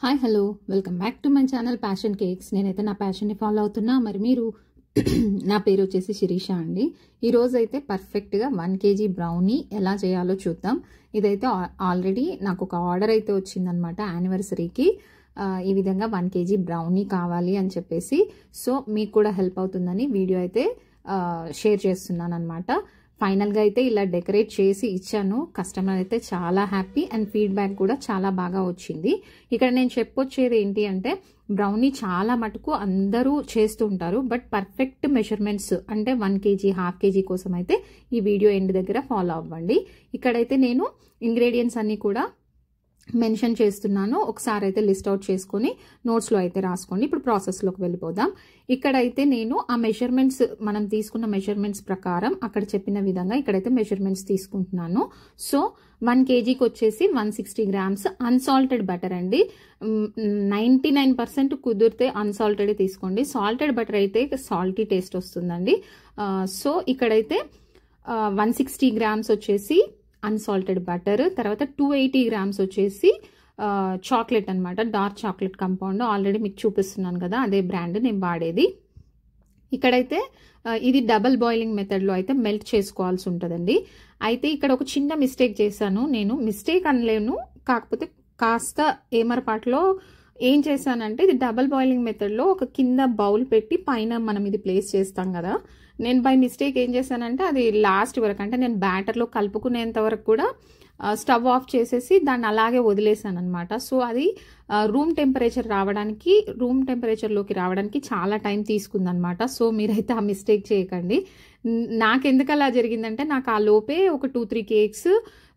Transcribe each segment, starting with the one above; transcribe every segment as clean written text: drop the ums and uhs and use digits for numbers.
Hi hello welcome back to my channel passion cakes. నేనైతే నా ప్యాషన్ని follow అవుతున్నా. మరి మీరు నా పేరు వచ్చేసి శిరీష అండి. ఈరోజు అయితే పర్ఫెక్ట్గా 1 kg బ్రౌనీ ఎలా చేయాలో చూద్దాం. ఇదైతే ఆల్రెడీ నాకు ఒక ఆర్డర్ అయితే వచ్చిందనమాట యానివర్సరీకి. ఈ విధంగా 1 kg బ్రౌనీ కావాలి అని చెప్పేసి, సో మీకు కూడా హెల్ప్ అవుతుందని వీడియో అయితే షేర్ చేస్తున్నాను అనమాట. ఫైనల్గా అయితే ఇలా డెకరేట్ చేసి ఇచ్చాను. కస్టమర్ అయితే చాలా హ్యాపీ అండ్ ఫీడ్బ్యాక్ కూడా చాలా బాగా వచ్చింది. ఇక్కడ నేను చెప్పొచ్చేది ఏంటి అంటే, బ్రౌనీ చాలా మటుకు అందరూ చేస్తుంటారు, బట్ పర్ఫెక్ట్ మెజర్మెంట్స్ అంటే 1 kg, ½ kg కోసం అయితే ఈ వీడియో ఎండ్ దగ్గర ఫాలో అవ్వండి. ఇక్కడైతే నేను ఇంగ్రీడియంట్స్ అన్ని కూడా మెన్షన్ చేస్తున్నాను. ఒకసారి అయితే లిస్ట్ అవుట్ చేసుకొని నోట్స్లో అయితే రాసుకోండి. ఇప్పుడు ప్రాసెస్లోకి వెళ్ళిపోదాం. ఇక్కడైతే నేను ఆ మెజర్మెంట్స్, మనం తీసుకున్న మెజర్మెంట్స్ ప్రకారం అక్కడ చెప్పిన విధంగా ఇక్కడైతే మెజర్మెంట్స్ తీసుకుంటున్నాను. సో 1 kgకి వచ్చేసి 160 grams అన్సాల్టెడ్ బటర్ అండి. 99% కుదిరితే అన్సాల్టెడ్ తీసుకోండి. సాల్టెడ్ బటర్ అయితే సాల్టీ టేస్ట్ వస్తుందండి. సో ఇక్కడైతే 160 grams వచ్చేసి అన్సాల్టెడ్ బటర్, తర్వాత 280 grams వచ్చేసి చాక్లెట్ అనమాట, డార్క్ చాక్లెట్ కంపౌండ్. ఆల్రెడీ మీకు చూపిస్తున్నాను కదా, అదే బ్రాండ్ నేను వాడేది. ఇక్కడైతే ఇది డబల్ బాయిలింగ్ మెథడ్లో అయితే మెల్ట్ చేసుకోవాల్సి ఉంటుందండి. అయితే ఇక్కడ ఒక చిన్న మిస్టేక్ చేశాను. నేను మిస్టేక్ అనలేను, కాకపోతే కాస్త ఏమరపాటులో ఏం చేశానంటే, ఇది డబల్ బాయిలింగ్ మెథడ్లో ఒక కింద బౌల్ పెట్టి పైన మనం ఇది ప్లేస్ చేస్తాం కదా, నేను బై మిస్టేక్ ఏం చేశానంటే అది లాస్ట్ వరకు, అంటే నేను బ్యాటర్లో కలుపుకునేంత వరకు కూడా స్టవ్ ఆఫ్ చేసేసి దాన్ని అలాగే వదిలేసాను అనమాట. సో అది రూమ్ టెంపరేచర్లోకి రావడానికి చాలా టైం తీసుకుందనమాట. సో మీరైతే ఆ మిస్టేక్ చేయకండి. నాకెందుకు అలా జరిగిందంటే, నాకు ఆ లోపే ఒక 2-3 కేక్స్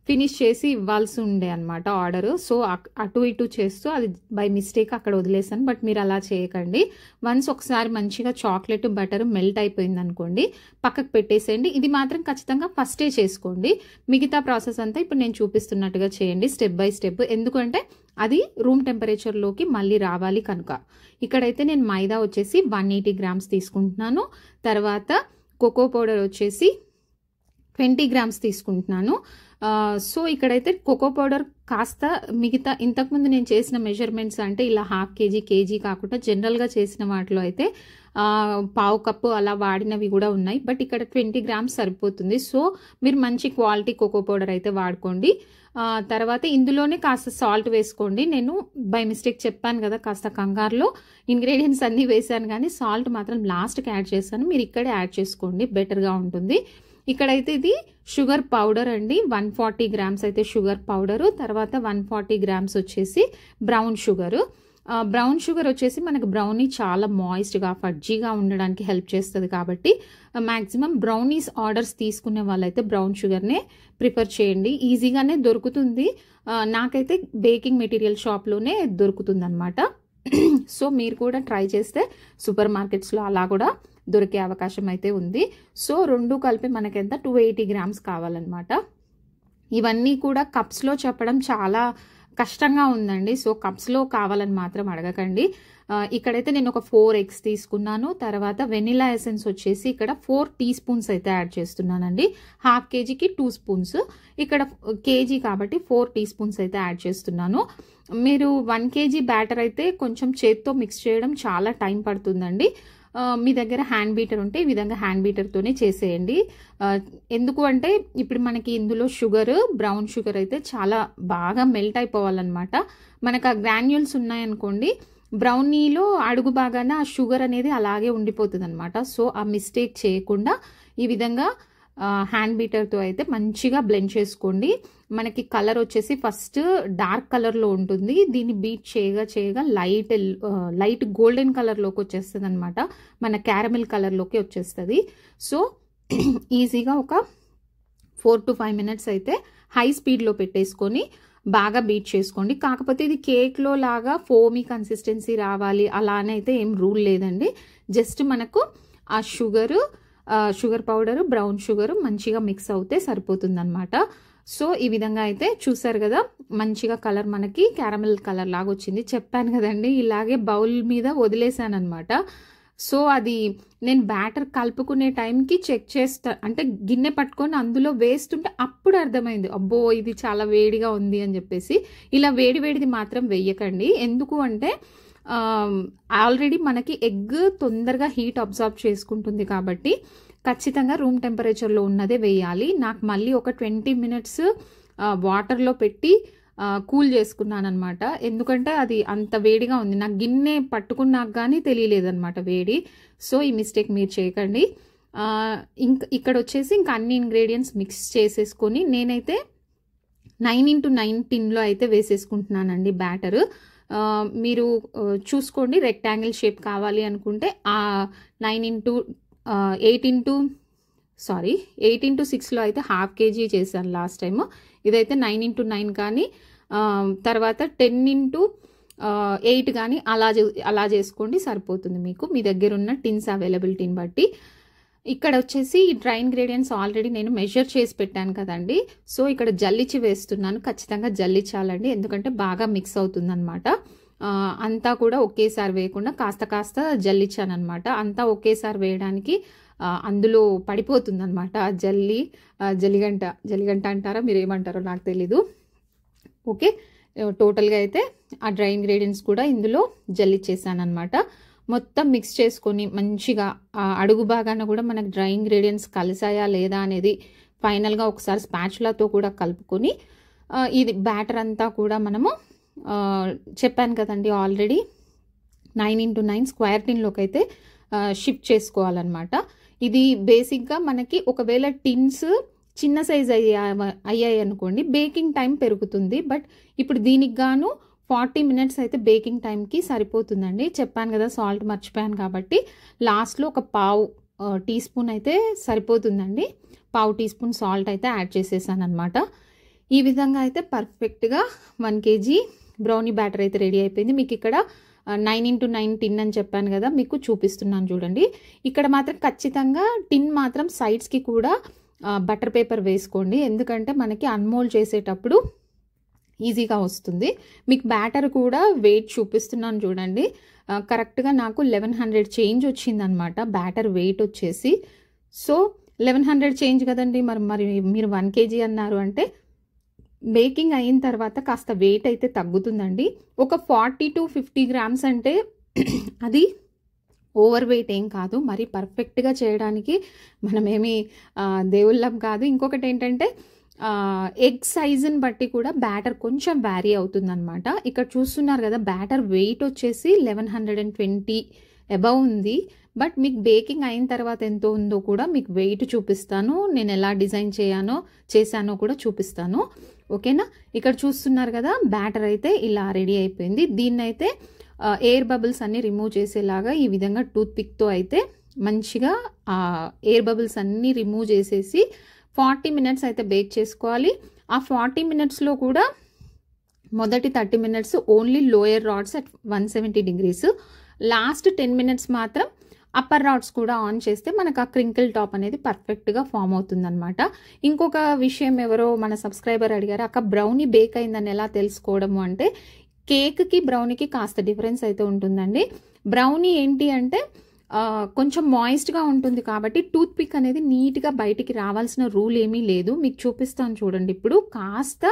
ఫినిష్ చేసి ఇవ్వాల్సి ఉండే అనమాట ఆర్డర్. సో అటు ఇటు చేస్తూ అది బై మిస్టేక్ అక్కడ వదిలేసాను. బట్ మీరు అలా చేయకండి. వన్స్ ఒకసారి మంచిగా చాక్లెట్ బటర్ మెల్ట్ అయిపోయింది అనుకోండి, పక్కకు పెట్టేసేయండి. ఇది మాత్రం ఖచ్చితంగా ఫస్టే చేసుకోండి. మిగతా ప్రాసెస్ అంతా ఇప్పుడు నేను చూపిస్తున్నట్టుగా చేయండి, స్టెప్ బై స్టెప్. ఎందుకంటే అది రూమ్ టెంపరేచర్లోకి మళ్ళీ రావాలి కనుక. ఇక్కడైతే నేను మైదా వచ్చేసి 180 grams తీసుకుంటున్నాను. తర్వాత కోకో పౌడర్ వచ్చేసి 20 grams తీసుకుంటున్నాను. సో ఇక్కడైతే కోకో పౌడర్ కాస్త మిగతా ఇంతకుముందు నేను చేసిన మెజర్మెంట్స్ అంటే ఇలా ½ kg, కేజీ కాకుండా జనరల్గా చేసిన వాటిలో అయితే 1/2 కప్పు అలా వాడినవి కూడా ఉన్నాయి. బట్ ఇక్కడ 20 grams సరిపోతుంది. సో మీరు మంచి క్వాలిటీ కోకో పౌడర్ అయితే వాడుకోండి. తర్వాత ఇందులోనే కాస్త సాల్ట్ వేసుకోండి. నేను బై మిస్టేక్ చెప్పాను కదా, కాస్త కంగారులో ఇంగ్రీడియంట్స్ అన్నీ వేసాను, కానీ సాల్ట్ మాత్రం లాస్ట్కి యాడ్ చేశాను. మీరు ఇక్కడే యాడ్ చేసుకోండి, బెటర్గా ఉంటుంది. ఇక్కడైతే ఇది షుగర్ పౌడర్ అండి. 140 grams అయితే షుగర్ పౌడరు, తర్వాత 140 grams వచ్చేసి బ్రౌన్ షుగరు. బ్రౌన్ షుగర్ వచ్చేసి మనకు బ్రౌనీ చాలా మాయిస్ట్గా, ఫడ్జీగా ఉండడానికి హెల్ప్ చేస్తుంది. కాబట్టి మ్యాక్సిమం బ్రౌనీస్ ఆర్డర్స్ తీసుకునే వాళ్ళైతే బ్రౌన్ షుగర్నే ప్రిఫర్ చేయండి. ఈజీగానే దొరుకుతుంది. నాకైతే బేకింగ్ మెటీరియల్ షాప్లోనే దొరుకుతుంది అనమాట. సో మీరు కూడా ట్రై చేస్తే సూపర్ మార్కెట్స్లో అలా కూడా దొరికే అవకాశం అయితే ఉంది. సో రెండు కలిపి మనకెంత 280 grams కావాలన్నమాట. ఇవన్నీ కూడా కప్స్లో చెప్పడం చాలా కష్టంగా ఉందండి. సో కప్స్లో కావాలని మాత్రం అడగకండి. ఇక్కడైతే నేను ఒక 4 eggs తీసుకున్నాను. తర్వాత వెనిలా ఎసెన్స్ వచ్చేసి ఇక్కడ 4 teaspoons అయితే యాడ్ చేస్తున్నానండి. ½ kgకి 2 spoons, ఇక్కడ కేజీ కాబట్టి 4 teaspoons అయితే యాడ్ చేస్తున్నాను. మీరు 1 kg బ్యాటర్ అయితే కొంచెం చేత్తో మిక్స్ చేయడం చాలా టైం పడుతుందండి. మీ దగ్గర హ్యాండ్ బీటర్ ఉంటే ఈ విధంగా హ్యాండ్ బీటర్తోనే చేసేయండి. ఎందుకు అంటే ఇప్పుడు మనకి ఇందులో షుగర్, బ్రౌన్ షుగర్ అయితే చాలా బాగా మెల్ట్ అయిపోవాలన్నమాట. మనకు ఆ గ్రాన్యూల్స్ ఉన్నాయనుకోండి, బ్రౌనీలో అడుగు బాగాన ఆ షుగర్ అనేది అలాగే ఉండిపోతుంది అనమాట. సో ఆ మిస్టేక్ చేయకుండా ఈ విధంగా హ్యాండ్ బీటర్తో అయితే మంచిగా బ్లెండ్ చేసుకోండి. మనకి కలర్ వచ్చేసి ఫస్ట్ డార్క్ కలర్లో ఉంటుంది. దీన్ని బీట్ చేయగా లైట్ గోల్డెన్ కలర్లోకి వచ్చేస్తుంది అనమాట. మన క్యారమిల్ కలర్లోకి వచ్చేస్తుంది. సో ఈజీగా ఒక 4 to 5 minutes అయితే హై స్పీడ్లో పెట్టేసుకొని బాగా బీట్ చేసుకోండి. కాకపోతే ఇది కేక్లో లాగా ఫోమీ కన్సిస్టెన్సీ రావాలి అలానే అయితే ఏం రూల్ లేదండి. జస్ట్ మనకు ఆ షుగర్ పౌడర్, బ్రౌన్ షుగర్ మంచిగా మిక్స్ అవుతే సరిపోతుంది అనమాట. సో ఈ విధంగా అయితే చూసారు కదా, మంచిగా కలర్ మనకి క్యారమెల్ కలర్ లాగా వచ్చింది. చెప్పాను కదండి, ఇలాగే బౌల్ మీద వదిలేసాను అనమాట. సో అది నేను బ్యాటర్ కలుపుకునే టైంకి చెక్ చేస్తా, అంటే గిన్నె పట్టుకొని అందులో వేస్తుంటే అప్పుడు అర్థమైంది, అబ్బో ఇది చాలా వేడిగా ఉంది అని చెప్పేసి. ఇలా వేడిది మాత్రం వేయకండి. ఎందుకు అంటే ఆల్రెడీ మనకి ఎగ్ తొందరగా హీట్ అబ్జార్బ్ చేసుకుంటుంది కాబట్టి ఖచ్చితంగా రూమ్ టెంపరేచర్లో ఉన్నదే వేయాలి. నాకు మళ్ళీ ఒక 20 minutes వాటర్లో పెట్టి కూల్ చేసుకున్నాను అనమాట. ఎందుకంటే అది అంత వేడిగా ఉంది, నాకు గిన్నె పట్టుకున్నాక కానీ తెలియలేదన్నమాట వేడి. సో ఈ మిస్టేక్ మీరు చేయకండి. ఇక్కడ వచ్చేసి ఇంకా అన్ని ఇంగ్రీడియంట్స్ మిక్స్ చేసేసుకొని నేనైతే 9x9 టిన్లో అయితే వేసేసుకుంటున్నానండి బ్యాటర్. మీరు చూసుకోండి, రెక్టాంగిల్ షేప్ కావాలి అనుకుంటే 8x6లో అయితే 1/2 kg చేశాను లాస్ట్ టైం. ఇదైతే 9x9 కానీ తర్వాత 10x8 కానీ అలా చేసుకోండి, సరిపోతుంది మీకు మీ దగ్గర ఉన్న టిన్స్ అవైలబిలిటీని బట్టి. ఇక్కడ వచ్చేసి ఈ డ్రై ఇంగ్రీడియంట్స్ ఆల్రెడీ నేను మెజర్ చేసి పెట్టాను కదండి. సో ఇక్కడ జల్లిచి వేస్తున్నాను, ఖచ్చితంగా జల్లించాలండి ఎందుకంటే బాగా మిక్స్ అవుతుందన్నమాట. అంతా కూడా ఒకేసారి వేయకుండా కాస్త జల్లించాను అనమాట. అంతా ఒకేసారి వేయడానికి అందులో పడిపోతుందన్నమాట జల్లిగంట అంటారా, మీరు ఏమంటారో నాకు తెలీదు. ఓకే, టోటల్గా అయితే ఆ డ్రై ఇంగ్రీడియంట్స్ కూడా ఇందులో జల్లిచ్చేసాను అనమాట. మొత్తం మిక్స్ చేసుకొని మంచిగా అడుగు భాగాన కూడా మనకు డ్రై ఇంగ్రీడియంట్స్ కలిసాయా లేదా అనేది ఫైనల్గా ఒకసారి స్పాచులాతో కూడా కలుపుకొని ఇది బ్యాటర్ అంతా కూడా మనము చెప్పాను కదండి ఆల్రెడీ 9x9 స్క్వేర్ టిన్లోకి అయితే షిఫ్ట్ చేసుకోవాలన్నమాట. ఇది బేసిక్గా మనకి ఒకవేళ టిన్స్ చిన్న సైజ్ అయ్యాయి అనుకోండి బేకింగ్ టైం పెరుగుతుంది. బట్ ఇప్పుడు దీనికి గాను 40 minutes అయితే బేకింగ్ టైంకి సరిపోతుందండి. చెప్పాను కదా సాల్ట్ మర్చిపోయాను కాబట్టి లాస్ట్లో ఒక 1/2 టీ స్పూన్ అయితే సరిపోతుందండి. 1/2 టీ స్పూన్ సాల్ట్ అయితే యాడ్ చేసేసాను అనమాట. ఈ విధంగా అయితే పర్ఫెక్ట్గా 1 kg బ్రౌనీ బ్యాటర్ అయితే రెడీ అయిపోయింది. మీకు ఇక్కడ 9x9 టిన్ అని చెప్పాను కదా, మీకు చూపిస్తున్నాను చూడండి. ఇక్కడ మాత్రం ఖచ్చితంగా టిన్ మాత్రం సైడ్స్కి కూడా బటర్ పేపర్ వేసుకోండి, ఎందుకంటే మనకి అన్మోల్డ్ చేసేటప్పుడు ఈజీగా వస్తుంది. మీకు బ్యాటర్ కూడా వెయిట్ చూపిస్తున్నాను చూడండి. కరెక్ట్గా నాకు 1100 చేంజ్ వచ్చిందనమాట బ్యాటర్ వెయిట్ వచ్చేసి. సో 1100 చేంజ్ కదండి, మరి మీరు 1 kg అన్నారు అంటే బేకింగ్ అయిన తర్వాత కాస్త వెయిట్ అయితే తగ్గుతుందండి. ఒక 40 to 50 grams అంటే అది ఓవర్ వెయిట్ ఏం కాదు. మరి పర్ఫెక్ట్గా చేయడానికి మనమేమి దేవుళ్ళం కాదు. ఇంకొకటి ఏంటంటే ఎగ్ సైజుని బట్టి కూడా బ్యాటర్ కొంచెం వ్యారీ అవుతుందన్నమాట. ఇక్కడ చూస్తున్నారు కదా బ్యాటర్ వెయిట్ వచ్చేసి 1120 అబవ్ ఉంది. బట్ మీకు బేకింగ్ అయిన తర్వాత ఎంతో ఉందో కూడా మీకు వెయిట్ చూపిస్తాను, నేను ఎలా డిజైన్ చేశానో కూడా చూపిస్తాను. ఓకేనా, ఇక్కడ చూస్తున్నారు కదా బ్యాటర్ అయితే ఇలా రెడీ అయిపోయింది. దీన్నైతే ఎయిర్ బబుల్స్ అన్ని రిమూవ్ చేసేలాగా ఈ విధంగా టూత్ పిక్తో అయితే మంచిగా ఎయిర్ బబుల్స్ అన్ని రిమూవ్ చేసేసి 40 minutes అయితే బేక్ చేసుకోవాలి. ఆ 40 minutesలో కూడా మొదటి 30 minutes only lower rods at 170 degrees, last 10 minutes మాత్రం అప్పర్ రాడ్స్ కూడా ఆన్ చేస్తే మనకు ఆ క్రింకిల్ టాప్ అనేది పర్ఫెక్ట్గా ఫామ్ అవుతుందన్నమాట. ఇంకొక విషయం ఎవరో మన సబ్స్క్రైబర్ అడిగారు, అక్క బ్రౌనీ బేక్ అయిందని ఎలా తెలుసుకోవడము అంటే కేక్కి బ్రౌనీకి కాస్త డిఫరెన్స్ అయితే ఉంటుందండి. బ్రౌనీ ఏంటి అంటే కొంచెం మాయిస్ట్గా ఉంటుంది కాబట్టి టూత్ పిక్ అనేది నీట్గా బయటికి రావాల్సిన రూల్ ఏమీ లేదు. మీకు చూపిస్తాను చూడండి, ఇప్పుడు కాస్త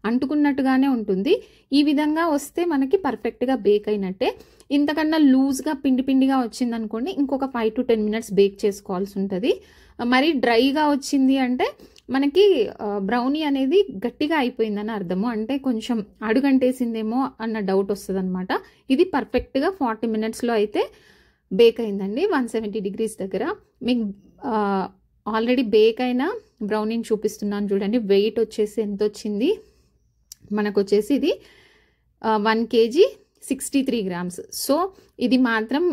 అంటుకున్నట్టుగానే ఉంటుంది. ఈ విధంగా వస్తే మనకి పర్ఫెక్ట్గా బేక్ అయినట్టే. ఇంతకన్నా లూజ్గా పిండిగా వచ్చింది అనుకోండి ఇంకొక 5 to 10 minutes బేక్ చేసుకోవాల్సి ఉంటుంది. మరి డ్రైగా వచ్చింది అంటే మనకి బ్రౌనీ అనేది గట్టిగా అయిపోయిందని అర్థము, అంటే కొంచెం అడుగంటేసిందేమో అన్న డౌట్ వస్తుంది అనమాట. ఇది పర్ఫెక్ట్గా 40 minutesలో అయితే బేక్ అయిందండి 170 degrees దగ్గర. మీకు ఆల్రెడీ బేక్ అయిన బ్రౌనీని చూపిస్తున్నాను చూడండి. వెయిట్ వచ్చేసి ఎంత వచ్చింది మనకు వచ్చేసి ఇది 1 kg 63 grams. సో ఇది మాత్రం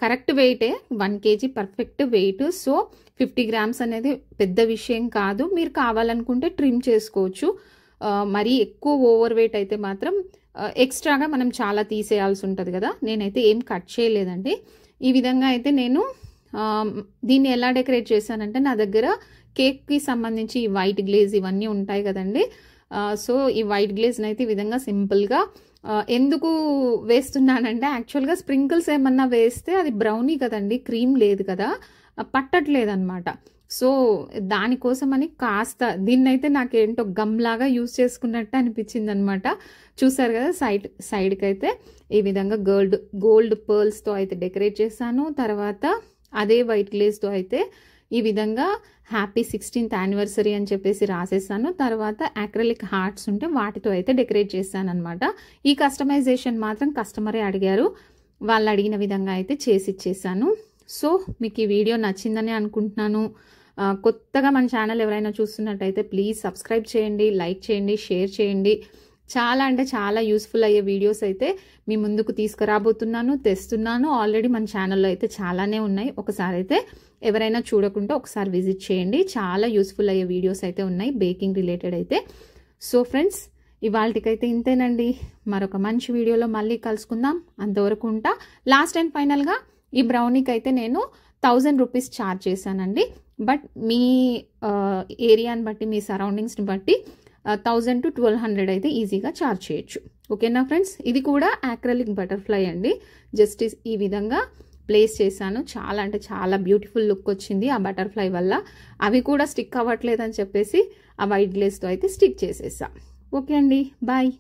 కరెక్ట్ వెయిటే, 1 kg perfect weight. So 50 grams అనేది పెద్ద విషయం కాదు, మీరు కావాలనుకుంటే ట్రిమ్ చేసుకోవచ్చు. మరీ ఎక్కువ ఓవర్ వెయిట్ అయితే మాత్రం ఎక్స్ట్రాగా మనం చాలా తీసేయాల్సి ఉంటుంది కదా, నేనైతే ఏం కట్ చేయలేదండి. ఈ విధంగా అయితే నేను దీన్ని ఎలా డెకరేట్ చేశానంటే నా దగ్గర కేక్కి సంబంధించి వైట్ గ్లేజ్ ఇవన్నీ ఉంటాయి కదండి. సో ఈ వైట్ గ్లేజ్ని అయితే ఈ విధంగా సింపుల్గా ఎందుకు వేస్తున్నానంటే యాక్చువల్గా స్ప్రింకిల్స్ ఏమన్నా వేస్తే అది బ్రౌనీ కదండి, క్రీమ్ లేదు కదా, పట్టట్లేదన్నమాట. సో దానికోసమని కాస్త దీన్నైతే నాకేంటో గమ్లాగా యూజ్ చేసుకున్నట్టు అనిపించింది అనమాట. చూసారు కదా, సైడ్కి అయితే ఈ విధంగా గోల్డ్ పర్ల్స్తో అయితే డెకరేట్ చేశాను. తర్వాత అదే వైట్ గ్లేస్తో అయితే ఈ విధంగా హ్యాపీ 16th యానివర్సరీ అని చెప్పేసి రాసేసాను. తర్వాత అక్రిలిక్ హార్ట్స్ ఉంటే వాటితో అయితే డెకరేట్ చేశాను అనమాట. ఈ కస్టమైజేషన్ మాత్రం కస్టమరే అడిగారు, వాళ్ళు అడిగిన విధంగా అయితే చేసి ఇచ్చేసాను. సో మీకు ఈ వీడియో నచ్చిందని అనుకుంటున్నాను. కొత్తగా మన ఛానల్ ఎవరైనా చూస్తున్నట్టయితే ప్లీజ్ సబ్స్క్రైబ్ చేయండి, లైక్ చేయండి, షేర్ చేయండి. చాలా అంటే చాలా యూస్ఫుల్ అయ్యే వీడియోస్ అయితే మీ ముందుకు తీసుకురాబోతున్నాను, తెస్తున్నాను. ఆల్రెడీ మన ఛానల్లో అయితే చాలానే ఉన్నాయి. ఒకసారి అయితే ఎవరైనా చూడకుంటే ఒకసారి విజిట్ చేయండి. చాలా యూస్ఫుల్ అయ్యే వీడియోస్ అయితే ఉన్నాయి బేకింగ్ రిలేటెడ్ అయితే. సో ఫ్రెండ్స్, ఇవాళకైతే ఇంతేనండి. మరొక మంచి వీడియోలో మళ్ళీ కలుసుకుందాం. అంతవరకు ఉంటా. లాస్ట్ అండ్ ఫైనల్గా ఈ బ్రౌనీకి అయితే నేను 1000 రూపీస్ ఛార్జ్ చేశానండి. బట్ మీ ఏరియాని బట్టి, మీ సరౌండింగ్స్ని బట్టి 1000 to 1200 అయితే ఈజీగా ఛార్జ్ చేయొచ్చు. ఓకేనా ఫ్రెండ్స్? ఇది కూడా అక్రిలిక్ బటర్ఫ్లై అండి. జస్ట్ ఈ విధంగా ప్లేస్ చేశాను. చాలా అంటే చాలా బ్యూటిఫుల్ లుక్ వచ్చింది ఆ బటర్ఫ్లై వల్ల. అవి కూడా స్టిక్ అవ్వట్లేదని చెప్పేసి ఆ వైట్ గ్లేస్తో అయితే స్టిక్ చేసేసా. ఓకే అండి, బాయ్.